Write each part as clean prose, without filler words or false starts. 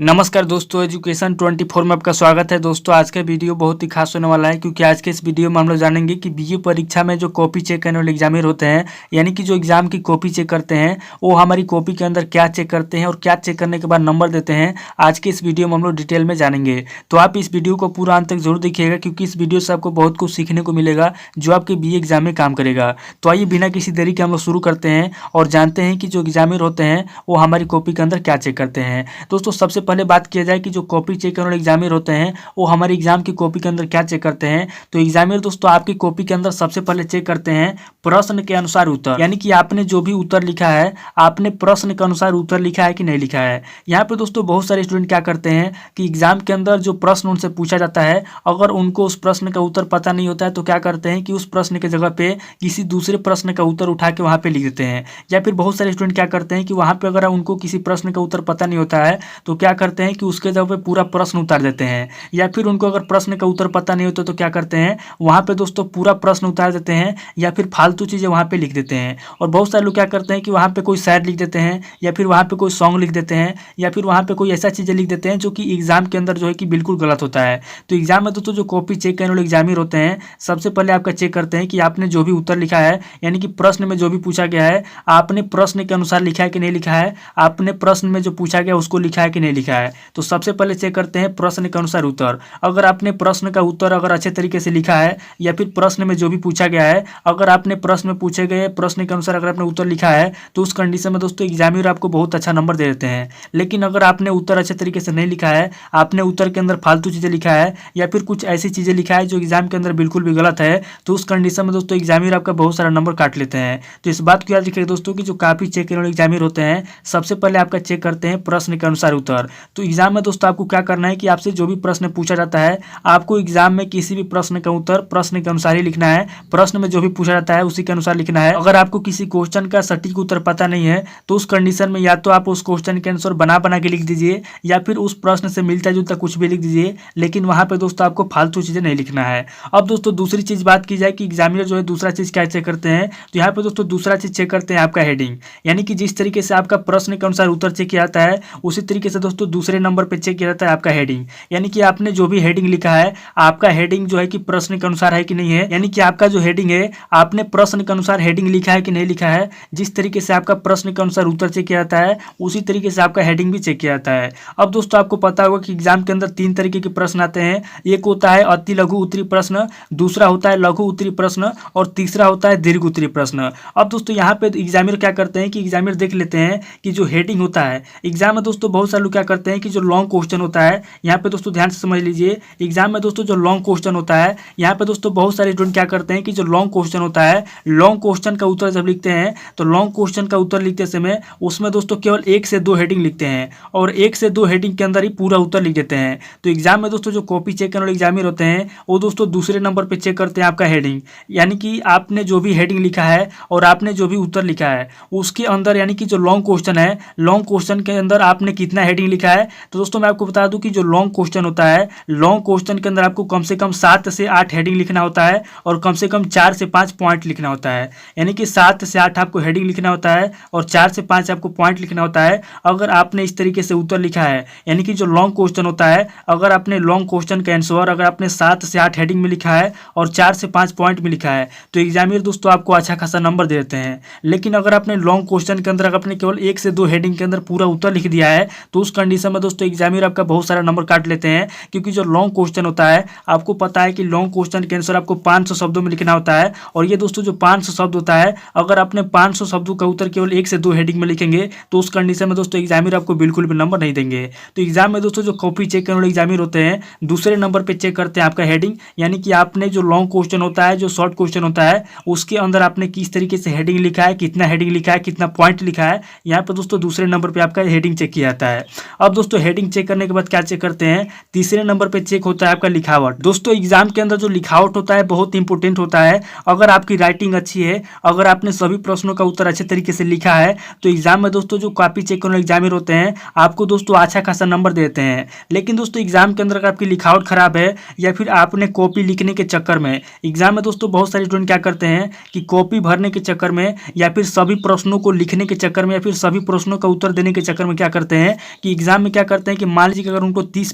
नमस्कार दोस्तों, एजुकेशन 24 में आपका स्वागत है। दोस्तों आज का वीडियो बहुत ही खास होने वाला है क्योंकि आज के इस वीडियो में हम लोग जानेंगे कि बीए परीक्षा में जो कॉपी चेक करने वाले एग्जामिनर होते हैं, यानी कि जो एग्जाम की कॉपी चेक करते हैं, वो हमारी कॉपी के अंदर क्या चेक करते हैं और क्या चेक करने के बाद नंबर देते हैं। आज के इस वीडियो में हम लोग डिटेल में जानेंगे, तो आप इस वीडियो को पूरा अंत तक जरूर देखिएगा क्योंकि इस वीडियो से आपको बहुत कुछ सीखने को मिलेगा जो आपके बीए एग्जाम में काम करेगा। तो आइए बिना किसी देरी के हम लोग शुरू करते हैं और जानते हैं कि जो एग्जामिनर होते हैं वो हमारी कॉपी के अंदर क्या चेक करते हैं। दोस्तों सबसे पहले बात किया जाए जो कॉपी चेक करने वाले एग्जामिनर होते हैं वो हमारे एग्जाम की कॉपी के अंदर क्या चेक करते हैं। तो एग्जामिनर दोस्तों आपकी कॉपी के अंदर सबसे पहले चेक करते हैं प्रश्न के अनुसार उत्तर, यानी कि आपने जो भी उत्तर लिखा है आपने प्रश्न के अनुसार उत्तर लिखा है कि नहीं लिखा है। यहाँ पे दोस्तों बहुत सारे स्टूडेंट क्या करते हैं कि एग्जाम के अंदर जो प्रश्न उनसे पूछा जाता है अगर उनको उस प्रश्न का उत्तर पता नहीं होता है तो क्या करते हैं कि उस प्रश्न के जगह पे किसी दूसरे प्रश्न का उत्तर उठा के वहाँ पे लिख देते हैं। या फिर बहुत सारे स्टूडेंट क्या करते हैं कि वहाँ पे अगर उनको किसी प्रश्न का उत्तर पता नहीं होता है तो क्या करते हैं कि उसके जगह पे पूरा प्रश्न उतार देते हैं। या फिर उनको अगर प्रश्न का उत्तर पता नहीं होता तो क्या करते हैं वहाँ पे दोस्तों पूरा प्रश्न उतार देते हैं या फिर फालतू चीज़ें वहाँ पे लिख देते हैं। और बहुत सारे लोग क्या करते हैं कि वहाँ पे कोई शायर लिख देते हैं या फिर वहाँ पे कोई सॉन्ग लिख देते हैं या फिर वहाँ पे कोई ऐसा चीज़ें लिख देते हैं जो कि एग्जाम के अंदर जो है कि बिल्कुल गलत होता है। तो एग्जाम में दोस्तों जो कॉपी चेक करने वाले एग्जामिनर होते हैं सबसे पहले आपका चेक करते हैं कि आपने जो भी उत्तर लिखा है, यानी कि प्रश्न में जो भी पूछा गया है आपने प्रश्न के अनुसार लिखा है कि नहीं लिखा है, आपने प्रश्न में जो पूछा गया उसको लिखा है कि नहीं लिखा है। तो सबसे पहले चेक करते हैं प्रश्न के अनुसार उत्तर। अगर आपने प्रश्न का उत्तर अगर अच्छे तरीके से लिखा है या फिर प्रश्न में जो भी पूछा गया है अगर आपने प्रश्न में पूछे गए प्रश्न के अनुसार अगर आपने उत्तर लिखा है तो उस कंडीशन में दोस्तों एग्जामिनर आपको बहुत अच्छा नंबर दे देते हैं। लेकिन अगर आपने उत्तर अच्छे तरीके से नहीं लिखा है, आपने उत्तर के अंदर फालतू चीज़ें लिखा है या फिर कुछ ऐसी चीज़ें लिखा है जो एग्जाम के अंदर बिल्कुल भी गलत है, तो उस कंडीशन में दोस्तों एग्जामिनर आपका बहुत सारा नंबर काट लेते हैं। तो इस बात को याद रखिएगा दोस्तों कि जो कॉपी चेक करने वाले एग्जामिनर होते हैं सबसे पहले आपका चेक करते हैं प्रश्न के अनुसार उत्तर। तो एग्जाम में दोस्तों आपको क्या करना है कि आपसे जो भी प्रश्न पूछा जाता है आपको एग्जाम में किसी भी प्रश्न का उत्तर प्रश्न के अनुसार ही लिखना है। प्रश्न में जो भी पूछा जाता है उसी के अनुसार लिखना है। अगर आपको किसी क्वेश्चन का सटीक उत्तर पता नहीं है तो उस कंडीशन में या तो आप उस क्वेश्चन के आंसर बना बना के लिख दीजिए या फिर उस प्रश्न से मिलता जुलता कुछ भी लिख दीजिए, लेकिन वहां पे दोस्तों आपको फालतू चीजें नहीं लिखना है। अब दोस्तों दूसरी चीज बात की जाए कि एग्जामिनर जो है दूसरा चीज क्या चेक करते हैं, तो यहाँ पे दोस्तों दूसरा चीज चेक करते हैं आपका हेडिंग, यानी कि जिस तरीके से आपका प्रश्न के अनुसार उत्तर चेक किया जाता है उसी तरीके से दोस्तों दूसरे नंबर पे चेक किया जाता है आपका हेडिंग, यानी कि आपने जो भी हेडिंग लिखा है आपका हेडिंग जो है कि प्रश्न के अनुसार है कि नहीं है, यानी कि आपका जो हेडिंग है आपने प्रश्न के अनुसार हेडिंग लिखा है कि नहीं लिखा है। जिस तरीके से आपका प्रश्न के अनुसार उत्तर चेक किया जाता है उसी तरीके से आपका हेडिंग भी चेक किया जाता है। अब दोस्तों आपको पता होगा कि एग्जाम के अंदर 3 तरीके के प्रश्न आते हैं। एक होता है अति लघु उत्तरीय प्रश्न, दूसरा होता है लघु उत्तरीय प्रश्न और तीसरा होता है दीर्घ उत्तरीय प्रश्न। अब दोस्तों यहाँ पे एग्जामिनर क्या करते हैं कि एग्जामिनर देख लेते हैं कि जो हेडिंग होता है एग्जाम में दोस्तों बहुत सारे लोग क्या करते हैं कि जो लॉन्ग क्वेश्चन होता है, यहाँ पे दोस्तों ध्यान से समझ लीजिए, एग्जाम में दोस्तों जो लॉन्ग क्वेश्चन होता है यहाँ पे दोस्तों बहुत सारे स्टूडेंट क्या करते हैं कि जो लॉन्ग क्वेश्चन होता है लॉन्ग क्वेश्चन का उत्तर जब लिखते हैं तो लॉन्ग क्वेश्चन का उत्तर लिखते समय उसमें दोस्तों केवल 1 से 2 हेडिंग लिखते हैं और 1 से 2 हेडिंग के अंदर ही पूरा उत्तर लिख देते हैं। तो एग्जाम में दोस्तों जो कॉपी चेक करने वाले एग्जामिनर होते हैं वो दोस्तों दूसरे नंबर पर चेक करते हैं आपका हेडिंग, यानी कि आपने जो भी हेडिंग लिखा है और आपने जो भी उत्तर लिखा है उसके अंदर, यानी कि जो लॉन्ग क्वेश्चन है लॉन्ग क्वेश्चन के अंदर आपने कितना हेडिंग लिखा है। तो दोस्तों मैं आपको बता दूं कि जो लॉन्ग क्वेश्चन होता है लॉन्ग क्वेश्चन के अंदर आपको कम से कम 7 से 8 हेडिंग लिखना होता है और कम से कम 4 से 5 पॉइंट लिखना होता है, यानी कि 7 से 8 आपको हेडिंग लिखना होता है और 4 से 5 आपको पॉइंट लिखना होता है। अगर आपने इस तरीके से उत्तर लिखा है, यानी कि जो लॉन्ग क्वेश्चन होता है अगर आपने लॉन्ग क्वेश्चन का आंसर अगर आपने 7 से 8 हेडिंग में लिखा है और 4 से 5 पॉइंट में लिखा है तो एग्जामिनर दोस्तों आपको अच्छा खासा नंबर दे देते हैं। लेकिन अगर आपने लॉन्ग क्वेश्चन के अंदर अगर आपने केवल 1 से 2 हेडिंग के अंदर पूरा उत्तर लिख दिया है तो उस कंडीशन में दोस्तों एग्जामिनर आपका बहुत सारा नंबर काट लेते हैं, क्योंकि जो लॉन्ग क्वेश्चन होता है आपको पता है कि लॉन्ग क्वेश्चन के आंसर आपको 500 शब्दों में लिखना होता है। और ये दोस्तों जो 500 शब्द होता है अगर आपने 500 शब्दों का उत्तर केवल 1 से 2 हेडिंग में लिखेंगे तो उस कंडीशन में दोस्तों एग्जामिनर आपको बिल्कुल भी नंबर नहीं देंगे। तो एग्जाम में दोस्तों जो कॉपी चेक करने वाले एग्जामिनर होते हैं दूसरे नंबर पर चेक करते हैं आपका हेडिंग, यानी कि आपने जो लॉन्ग क्वेश्चन होता है जो शॉर्ट क्वेश्चन होता है उसके अंदर आपने किस तरीके से हेडिंग लिखा है, कितना हेडिंग लिखा है, कितना पॉइंट लिखा है, यहाँ पर दोस्तों दूसरे नंबर पर आपका हेडिंग चेक किया जाता है। अब दोस्तों हेडिंग चेक करने के बाद क्या चेक करते हैं, तीसरे नंबर पे चेक होता है आपका लिखावट। दोस्तों एग्जाम के अंदर जो लिखावट होता है बहुत इंपॉर्टेंट होता है। अगर आपकी राइटिंग अच्छी है, अगर आपने सभी प्रश्नों का उत्तर अच्छे तरीके से लिखा है तो एग्जाम में दोस्तों जो कॉपी चेक करने वाले एग्जामिनर होते हैं आपको दोस्तों अच्छा खासा नंबर देते हैं। लेकिन दोस्तों एग्जाम के अंदर अगर आपकी लिखावट खराब है या फिर आपने कॉपी लिखने के चक्कर में, एग्जाम में दोस्तों बहुत सारे स्टूडेंट क्या करते हैं कि कॉपी भरने के चक्कर में या फिर सभी प्रश्नों को लिखने के चक्कर में या फिर सभी प्रश्नों का उत्तर देने के चक्कर में क्या करते हैं कि एग्जाम में क्या करते हैं कि मान लीजिए कि अगर उनको 30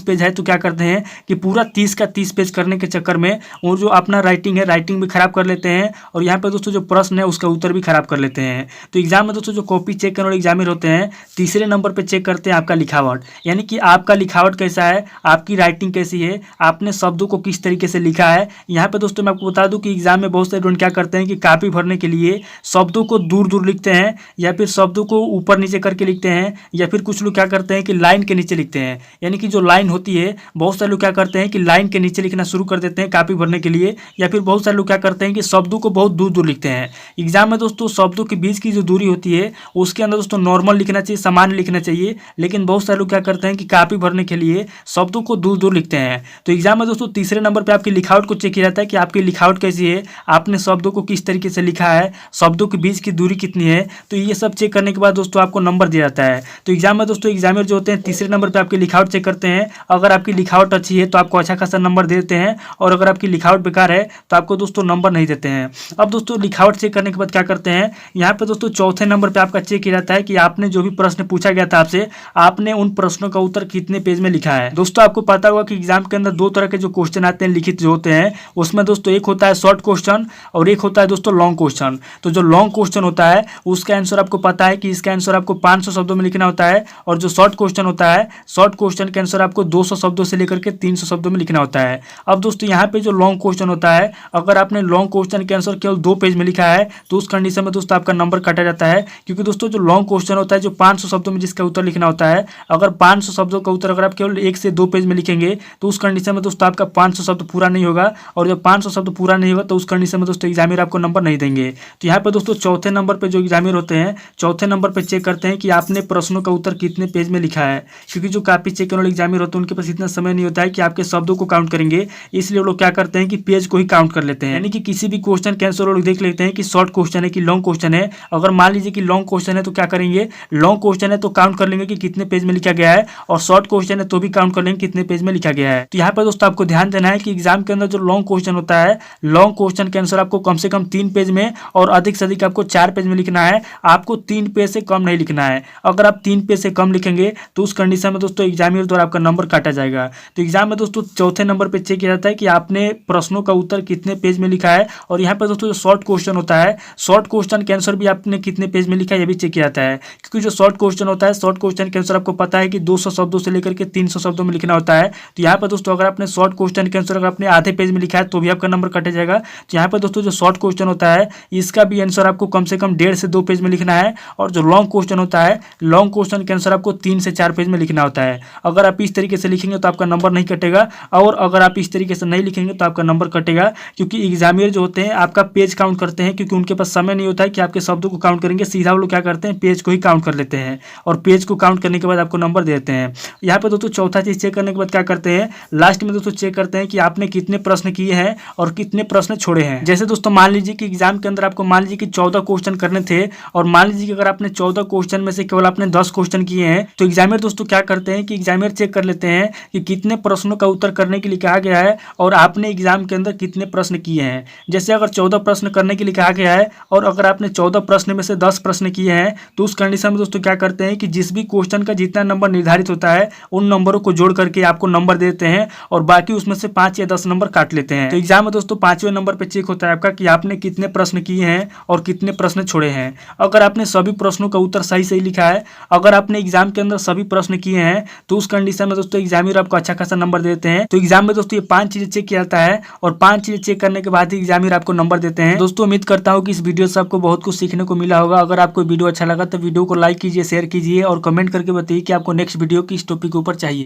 पेज है तो क्या करते हैं कि पूरा 30 का 30 पेज करने के चक्कर में वो जो अपना राइटिंग भी खराब कर लेते हैं और यहाँ पे दोस्तों जो प्रश्न है उसका उत्तर भी खराब कर लेते हैं। तो एग्जाम में दोस्तों जो कॉपी चेक करने वाले एग्जामिनर होते हैं तीसरे नंबर पे चेक करते हैं आपका लिखावट, यानी कि आपका लिखावट कैसा है, आपकी राइटिंग कैसी है, आपने शब्दों को किस तरीके से लिखा है। यहाँ पे दोस्तों मैं आपको बता दूं कि एग्जाम में बहुत सारे स्टूडेंट क्या करते हैं कि कॉपी भरने के लिए शब्दों को दूर दूर लिखते हैं या फिर शब्दों को ऊपर नीचे करके लिखते हैं, या फिर कुछ लोग क्या करते हैं कि लाइन के नीचे लिखते हैं, यानी कि जो लाइन होती है बहुत सारे लोग क्या करते हैं कि लाइन के नीचे लिखना शुरू कर देते हैं कॉपी भरने के लिए, या फिर बहुत सारे लोग क्या करते हैं कि शब्दों को बहुत दूर दूर लिखते हैं। एग्जाम में दोस्तों शब्दों के बीच की जो दूरी होती है उसके अंदर दोस्तों नॉर्मल लिखना चाहिए, सामान्य लिखना चाहिए, लेकिन बहुत सारे लोग क्या करते हैं कि कॉपी भरने के लिए शब्दों को दूर दूर लिखते हैं। तो एग्जाम में दोस्तों तीसरे नंबर पर आपकी लिखावट को चेक किया जाता है कि आपकी लिखावट कैसी है, आपने शब्दों को किस तरीके से लिखा है, शब्दों के बीच की दूरी कितनी है। तो ये सब चेक करने के बाद दोस्तों आपको नंबर दिया जाता है। तो एग्जाम में दोस्तों एग्जामिनर जो होते हैं तीसरे नंबर पर आपकी लिखावट चेक करते हैं। अगर आपकी लिखावट अच्छी है तो आपको अच्छा खासा नंबर दे देते हैं, और अगर आपकी लिखावट बेकार है तो आपको दोस्तों नंबर नहीं देते हैं। अब दोस्तों लिखावट चेक करने के बाद क्या करते हैं, यहाँ पे दोस्तों चौथे नंबर पे आपका चेक किया जाता है कि आपने जो भी प्रश्न पूछा गया था आपसे, आपने उन प्रश्नों का उत्तर कितने पेज में लिखा है। दोस्तों आपको पता होगा कि एग्जाम के अंदर दो तरह के जो क्वेश्चन आते हैं लिखित जो होते हैं, उसमें दोस्तों एक होता है शॉर्ट क्वेश्चन और एक होता है दोस्तों लॉन्ग क्वेश्चन। तो जो लॉन्ग क्वेश्चन होता है उसका आंसर आपको पता है कि इसका आंसर आपको 500 शब्दों में लिखना होता है, और जो शॉर्ट क्वेश्चन होता है शॉर्ट क्वेश्चन के आंसर आपको 200 शब्दों से लेकर के 300 शब्दों में लिखना होता है। अब दोस्तों यहाँ पे जो लॉन्ग क्वेश्चन होता है, अगर आपने लॉन्ग क्वेश्चन के आंसर केवल 2 पेज में लिखा है तो उस कंडीशन में दोस्तों आपका नंबर काटा जाता है, क्योंकि दोस्तों जो लॉन्ग क्वेश्चन होता है जो 500 शब्दों में जिसका उत्तर लिखना होता है, अगर 500 शब्दों का उत्तर अगर आप केवल 1 से 2 पेज में लिखेंगे तो उस कंडीशन में दोस्तों आपका 500 शब्द पूरा नहीं होगा, और जब 500 शब्द पूरा नहीं होगा तो उस कंडीशन में दोस्तों एग्जामिनर आपको नंबर नहीं देंगे। तो यहाँ पे दोस्तों चौथे नंबर पे जो एग्जामिनर होते हैं चौथे नंबर पे चेक करते हैं कि आपने प्रश्नों का उत्तर कितने पेज में लिखा है, क्योंकि जो कॉपी चेक करने वाले एग्जामिनर होते हैं उनके पास इतना समय नहीं होता है कि आपके शब्दों को काउंट करेंगे, इसलिए वो लोग क्या करते हैं कि पेज को ही काउंट कर लेते हैं। यानी कि किसी भी क्वेश्चन के आंसर वो लोग देख लेते हैं कि शॉर्ट क्वेश्चन है कि लॉन्ग क्वेश्चन है। अगर मान लीजिए कि लॉन्ग क्वेश्चन है तो क्या करेंगे, लॉन्ग क्वेश्चन है तो काउंट कर लेंगे कि कितने पेज में लिखा गया है, और शॉर्ट क्वेश्चन है तो भी काउंट कर लेंगे कितने पेज में लिखा गया है। तो यहाँ पर दोस्तों आपको ध्यान देना है कि एग्जाम के अंदर जो लॉन्ग क्वेश्चन होता है, लॉन्ग क्वेश्चन के आंसर आपको कम से कम 3 पेज में और अधिक से अधिक आपको 4 पेज में लिखना है, आपको 3 पेज से कम नहीं लिखना है। अगर आप 3 पेज से कम लिखेंगे तो उस कंडीशन में दोस्तों एग्जामिनर द्वारा आपका नंबर काटा जाएगा। तो एग्जाम में दोस्तों चौथे नंबर पे चेक किया जाता है कि आपने प्रश्नों का उत्तर कितने पेज में लिखा है, और यहाँ पर दोस्तों जो शॉर्ट क्वेश्चन होता है शॉर्ट क्वेश्चन के आंसर भी आपने कितने पेज में लिखा है ये भी चेक किया जाता है, क्योंकि जो शॉर्ट क्वेश्चन होता है शॉर्ट क्वेश्चन के आंसर आपको पता है कि 200 शब्दों से लेकर के 300 शब्दों में लिखना होता है। तो यहाँ पर दोस्तों अगर आपने शॉर्ट क्वेश्चन के आंसर अगर आपने आधे पेज में लिखा है तो भी आपका नंबर कटे जाएगा। तो यहाँ पर दोस्तों जो शॉर्ट क्वेश्चन होता है इसका भी आंसर आपको कम से कम 1.5 से 2 पेज में लिखना है, और जो लॉन्ग क्वेश्चन होता है लॉन्ग क्वेश्चन के आंसर आपको 3 से 4 पेज में लिखना होता है। अगर आप इस तरीके से लिखेंगे तो आपका नंबर नहीं कटेगा, और अगर आप इस तरीके से नहीं लिखेंगे तो आपका नंबर कटेगा, क्योंकि एग्जामिनर जो होते हैं आपका पेज काउंट करते हैं, क्योंकि उनके पास समय नहीं होता है कि आपके शब्दों को काउंट करेंगे, सीधा वो लोग क्या करते हैं पेज को ही काउंट कर लेते हैं, और पेज को काउंट करने के बाद आपको नंबर देते हैं। यहाँ पे दोस्तों चौथा चीज चेक करने के बाद क्या करते हैं, लास्ट में दोस्तों चेक करते हैं कि आपने कितने प्रश्न किए हैं और कितने प्रश्न छोड़े हैं। जैसे दोस्तों मान लीजिए कि एग्जाम के अंदर आपको मान लीजिए कि 14 क्वेश्चन करने थे, और मान लीजिए कि अगर आपने 14 क्वेश्चन में से केवल आपने 10 क्वेश्चन किए हैं, तो एग्जामिनर दोस्तों क्या करते हैं कि एग्जामिनर चेक कर लेते हैं कि कितने प्रश्नों का उत्तर करने के लिए कहा गया है और आपने एग्जाम के अंदर कितने प्रश्न किए हैं। जैसे अगर 14 प्रश्न करने के लिए कहा गया है और अगर आपने 14 प्रश्न में से 10 प्रश्न किए हैं, तो उस कंडीशन में दोस्तों क्या करते हैं कि जिस भी क्वेश्चन का जितना नंबर निर्धारित होता है उन नंबरों को जोड़ करके आपको नंबर देते हैं, और बाकी उसमें से 5 या 10 नंबर काट लेते हैं। तो एग्जाम में दोस्तों 5वें नंबर पे चेक होता है आपका कि आपने कितने प्रश्न किए हैं और कितने प्रश्न छोड़े हैं। अगर आपने सभी प्रश्नों का उत्तर सही सही लिखा है, अगर आपने एग्जाम के अंदर सभी प्रश्न किए हैं, तो उस कंडीशन में दोस्तों एग्जामिनर आपको अच्छा खासा नंबर देते हैं। तो एग्जाम में दोस्तों ये 5 चीजें चेक किया जाता है, और 5 चीजें चेक करने के बाद ही एग्जामिनर आपको नंबर देते हैं। दोस्तों उम्मीद करता हूँ कि इस वीडियो से आपको बहुत कुछ सीखने को मिला होगा। अगर आपको वीडियो अच्छा लगा तो वीडियो को लाइक कीजिए, शेयर कीजिए और कमेंट करके बताइए कि आपको नेक्स्ट वीडियो किस टॉपिक के ऊपर चाहिए।